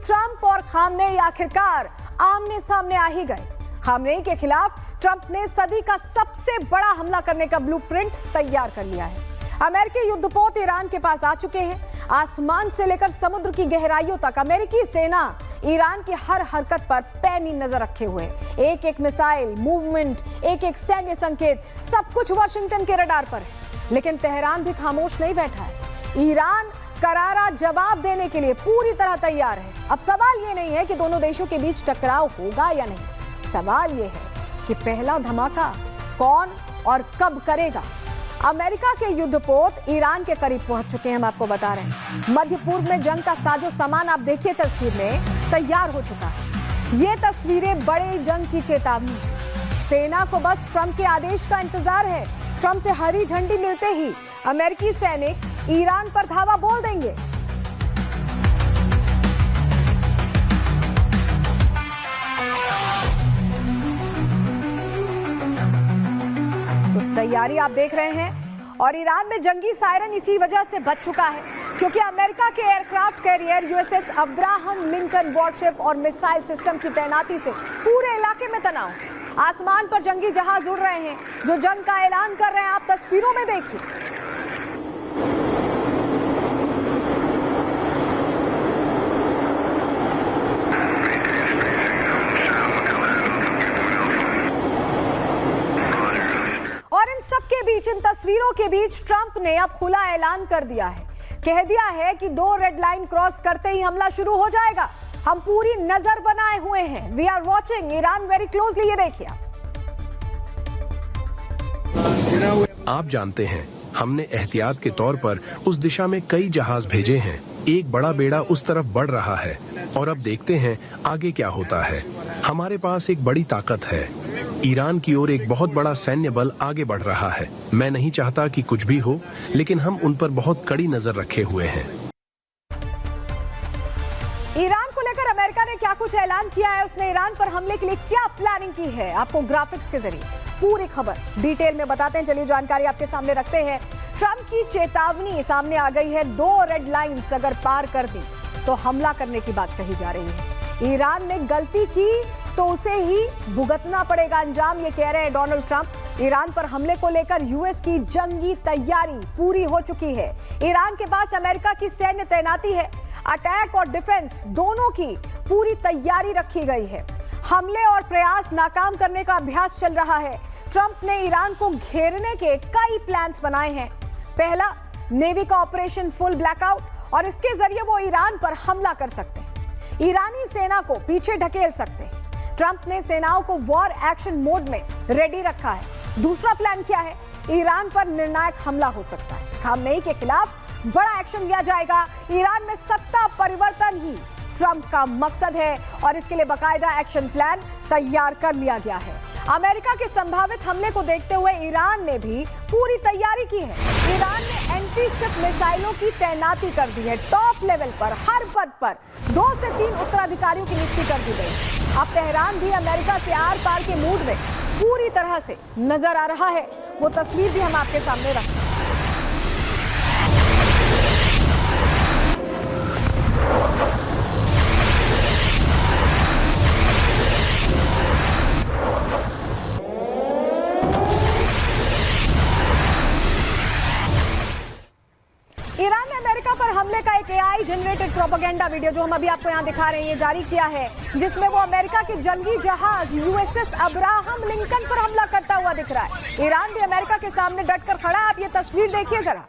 Trump और Khamenei आखिरकार आमने सामने आ ही गए। खामनेई के खिलाफ ट्रंप ने सदी का सबसे बड़ा हमला करने का ब्लूप्रिंट तैयार कर लिया है। अमेरिकी युद्धपोत ईरान के पास आ चुके हैं। आसमान से लेकर समुद्र की गहराइयों तक अमेरिकी सेना ईरान की हर हरकत पर पैनी नजर रखे हुए है। एक एक मिसाइल, मूवमेंट, एक एक सैन्य संकेत, सब कुछ वॉशिंगटन के रडार पर है। लेकिन तेहरान भी खामोश नहीं बैठा है। ईरान करारा जवाब देने के लिए पूरी तरह तैयार है। अब सवाल ये नहीं है कि दोनों देशों के बीच टकराव होगा या नहीं, सवाल ये है कि पहला धमाका कौन और कब करेगा। अमेरिका के युद्धपोत ईरान के करीब पहुंच चुके हैं, हम आपको बता रहे हैं। मध्य पूर्व में जंग का साजो सामान आप देखिए तस्वीर में तैयार हो चुका है। ये तस्वीरें बड़े जंग की चेतावनी है। सेना को बस ट्रंप के आदेश का इंतजार है। ट्रंप से हरी झंडी मिलते ही अमेरिकी सैनिक ईरान पर धावा बोल देंगे। तो तैयारी आप देख रहे हैं और ईरान में जंगी सायरन इसी वजह से बच चुका है क्योंकि अमेरिका के aircraft carrier USS Abraham Lincoln worship और मिसाइल सिस्टम की तैनाती से पूरे इलाके में तनाव। आसमान पर जंगी जहाज उड़ रहे हैं जो जंग का ऐलान कर रहे हैं। आप तस्वीरों में देखिए। और इन सब के बीच, इन तस्वीरों के बीच ट्रंप ने अब खुला ऐलान कर दिया है, कह दिया है कि 2 रेड लाइन क्रॉस करते ही हमला शुरू हो जाएगा। हम पूरी नजर बनाए हुए हैं। We are watching Iran very closely. ये देखिए आप जानते हैं हमने एहतियात के तौर पर उस दिशा में कई जहाज भेजे हैं। एक बड़ा बेड़ा उस तरफ बढ़ रहा है और अब देखते हैं आगे क्या होता है। हमारे पास एक बड़ी ताकत है। ईरान की ओर एक बहुत बड़ा सैन्य बल आगे बढ़ रहा है। मैं नहीं चाहता कि कुछ भी हो, लेकिन हम उन पर बहुत कड़ी नजर रखे हुए हैं। ईरान को लेकर अमेरिका ने क्या कुछ ऐलान किया है, उसने ईरान पर हमले के लिए क्या प्लानिंग की है, आपको ग्राफिक्स के जरिए पूरी खबर डिटेल में बताते हैं। चलिए जानकारी आपके सामने रखते हैं। ट्रंप की चेतावनी सामने आ गई है। 2 रेड लाइन्स अगर पार कर दी तो हमला करने की बात कही जा रही है। ईरान ने गलती की तो उसे ही भुगतना पड़ेगा अंजाम, ये कह रहे हैं डोनाल्ड ट्रंप। ईरान पर हमले को लेकर यूएस की जंगी तैयारी पूरी हो चुकी है। ईरान के पास अमेरिका की सैन्य तैनाती है। अटैक और डिफेंस दोनों की पूरी तैयारी रखी गई है। हमले और प्रयास नाकाम करने का अभ्यास चल रहा है। ट्रंप ने ईरान को घेरने के कई प्लान्स बनाए हैं। पहला, नेवी का ऑपरेशन फुल ब्लैकआउट, और इसके जरिए वो ईरान पर हमला कर सकते हैं, ईरानी सेना को पीछे ढकेल सकते हैं। ट्रंप ने सेनाओं को वॉर एक्शन मोड में रेडी रखा है। दूसरा प्लान क्या है? ईरान पर निर्णायक हमला हो सकता है। खामनेई के खिलाफ बड़ा एक्शन लिया जाएगा। ईरान में सत्ता परिवर्तन ही ट्रंप का मकसद है और इसके लिए बाकायदा एक्शन प्लान तैयार कर लिया गया है। अमेरिका के संभावित हमले को देखते हुए ईरान ने भी पूरी तैयारी की है। ईरान ने एंटी शिप मिसाइलों की तैनाती कर दी है। टॉप लेवल पर हर पद पर 2 से 3 उत्तराधिकारियों की नियुक्ति कर दी गई। अब तेहरान भी अमेरिका से आर पार के मूड में पूरी तरह से नजर आ रहा है। वो तस्वीर भी हम आपके सामने रखते हैं। ईरान ने अमेरिका पर हमले का एक एआई जनरेटेड प्रोपेगेंडा वीडियो, जो हम अभी आपको यहां दिखा रहे हैं, ये जारी किया है, जिसमें वो अमेरिका के जंगी जहाज यूएसएस अब्राहम लिंकन पर हमला करता हुआ दिख रहा है। ईरान भी अमेरिका के सामने डटकर खड़ा है। आप ये तस्वीर देखिए जरा।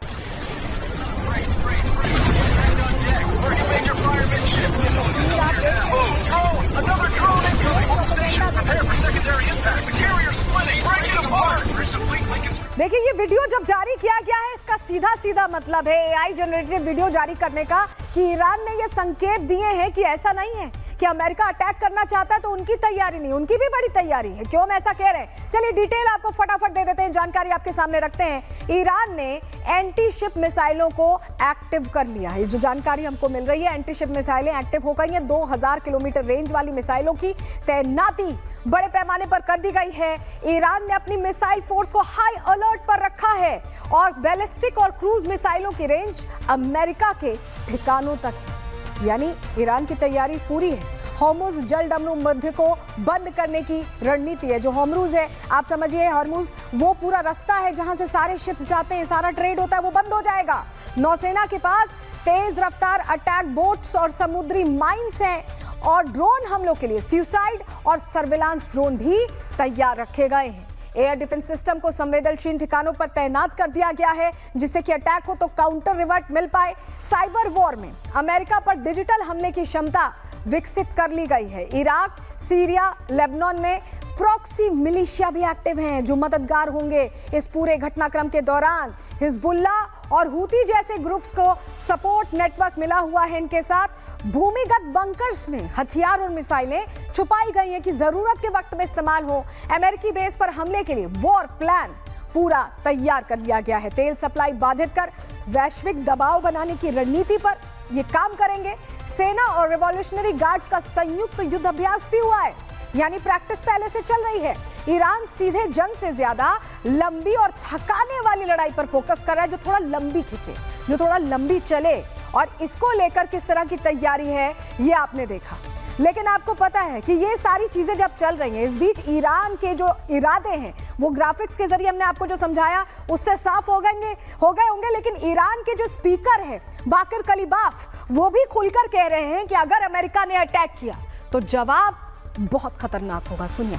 देखिए ये वीडियो जब जारी किया गया है, इसका सीधा सीधा मतलब है एआई जनरेटेड वीडियो जारी करने का कि ईरान ने ये संकेत दिए हैं कि ऐसा नहीं है कि अमेरिका अटैक करना चाहता है तो उनकी तैयारी नहीं, उनकी भी बड़ी तैयारी है। क्यों हम ऐसा कह रहे हैं, चलिए डिटेल आपको फटाफट दे देते हैं, जानकारी आपके सामने रखते हैं। ईरान ने एंटी शिप मिसाइलों को एक्टिव कर लिया है। जो जानकारी हमको मिल रही है, एंटी शिप मिसाइलें एक्टिव हो गई हैं। 2000 किलोमीटर रेंज वाली मिसाइलों की तैनाती बड़े पैमाने पर कर दी गई है। ईरान ने अपनी मिसाइल फोर्स को हाई अलर्ट पर रखा है और बैलिस्टिक और क्रूज मिसाइलों की रेंज अमेरिका के ठिकानों तक है। यानी ईरान की तैयारी पूरी है। हॉर्मुज जल डमरू मध्य को बंद करने की रणनीति है। जो हॉर्मुज है, आप समझिए हॉर्मुज वो पूरा रास्ता है जहां से सारे शिप्स जाते हैं, सारा ट्रेड होता है, वो बंद हो जाएगा। नौसेना के पास तेज रफ्तार अटैक बोट्स और समुद्री माइंस हैं और ड्रोन हमलों के लिए सुसाइड और सर्विलांस ड्रोन भी तैयार रखे गए हैं। एयर डिफेंस सिस्टम को संवेदनशील ठिकानों पर तैनात कर दिया गया है जिससे कि अटैक हो तो काउंटर रिवर्ट मिल पाए। साइबर वॉर में अमेरिका पर डिजिटल हमले की क्षमता विकसित कर ली गई है। इराक, सीरिया, लेबनान में प्रॉक्सी मिलिशिया भी एक्टिव हैं जो मददगार होंगे इस पूरे घटनाक्रम के दौरान। हिजबुल्ला और हूती जैसे ग्रुप्स को सपोर्ट नेटवर्क मिला हुआ है इनके साथ। भूमिगत बंकर्स में हथियार और मिसाइलें छुपाई गई हैं कि जरूरत के वक्त में इस्तेमाल हो। अमेरिकी बेस पर हमले के लिए वॉर प्लान पूरा तैयार कर लिया गया है। तेल सप्लाई बाधित कर वैश्विक दबाव बनाने की रणनीति पर ये काम करेंगे। सेना और रिवॉल्यूशनरी गार्ड्स का संयुक्त युद्ध अभ्यास भी हुआ है, यानी प्रैक्टिस पहले से चल रही है। ईरान सीधे जंग से ज्यादा लंबी और थकाने वाली लड़ाई पर फोकस कर रहा है, जो थोड़ा लंबी खींचे, जो थोड़ा लंबी चले, और इसको लेकर किस तरह की तैयारी है ये आपने देखा। लेकिन आपको पता है कि ये सारी चीजें जब चल रही हैं, इस बीच ईरान के जो इरादे हैं वो ग्राफिक्स के जरिए हमने आपको जो समझाया उससे साफ हो गए होंगे। लेकिन ईरान के जो स्पीकर है बाकर कलीबाफ, वो भी खुलकर कह रहे हैं कि अगर अमेरिका ने अटैक किया तो जवाब बहुत खतरनाक होगा। सुनिए।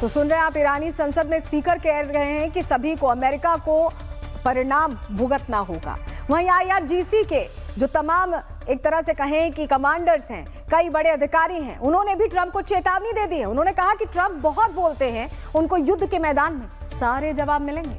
तो सुन रहे हैं आप, ईरानी संसद में स्पीकर कह रहे हैं कि सभी को, अमेरिका को परिणाम भुगतना होगा। वहीं IRGC के जो तमाम एक तरह से कहें कि कमांडर्स हैं, कई बड़े अधिकारी हैं, उन्होंने भी ट्रंप को चेतावनी दे दी है। उन्होंने कहा कि ट्रंप बहुत बोलते हैं, उनको युद्ध के मैदान में सारे जवाब मिलेंगे।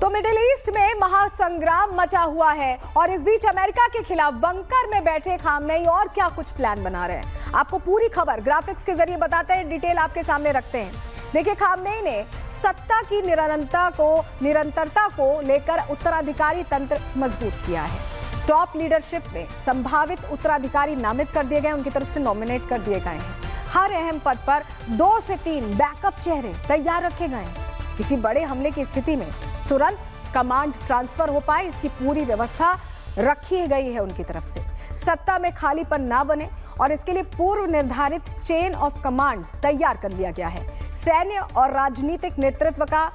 तो मिडिल ईस्ट में महासंग्राम मचा हुआ है और इस बीच अमेरिका के खिलाफ बंकर में बैठे खामनेई और क्या कुछ प्लान बना रहे हैं। आपको पूरी खबर ग्राफिक्स के जरिए बताते हैं, डिटेल आपके सामने रखते हैं। देखिए, खामनेई ने सत्ता की निरंतरता को लेकर उत्तराधिकारी तंत्र मजबूत किया है। टॉप लीडरशिप में संभावित उत्तराधिकारी नामित कर दिए गए, उनकी तरफ से नॉमिनेट कर दिए गए हैं। हर अहम पद पर 2 से 3 बैकअप चेहरे तैयार रखे गए हैं। किसी बड़े हमले की स्थिति में तुरंत कमांड ट्रांसफर हो पाए, इसकी पूरी व्यवस्था रखी गई है उनकी तरफ से। सत्ता में खालीपन ना बने और इसके लिए पूर्व निर्धारित चेन ऑफ कमांड तैयार कर लिया गया है। सैन्य और राजनीतिक नेतृत्व का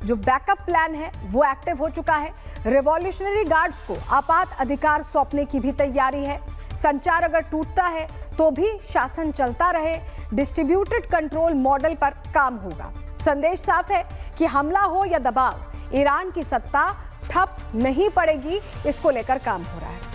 जो बैकअप प्लान है वो एक्टिव हो चुका है। रिवॉल्यूशनरी गार्ड्स को आपात अधिकार सौंपने की भी तैयारी है। संचार अगर टूटता है तो भी शासन चलता रहे, डिस्ट्रीब्यूटेड कंट्रोल मॉडल पर काम होगा। संदेश साफ है कि हमला हो या दबाव, ईरान की सत्ता ठप नहीं पड़ेगी, इसको लेकर काम हो रहा है।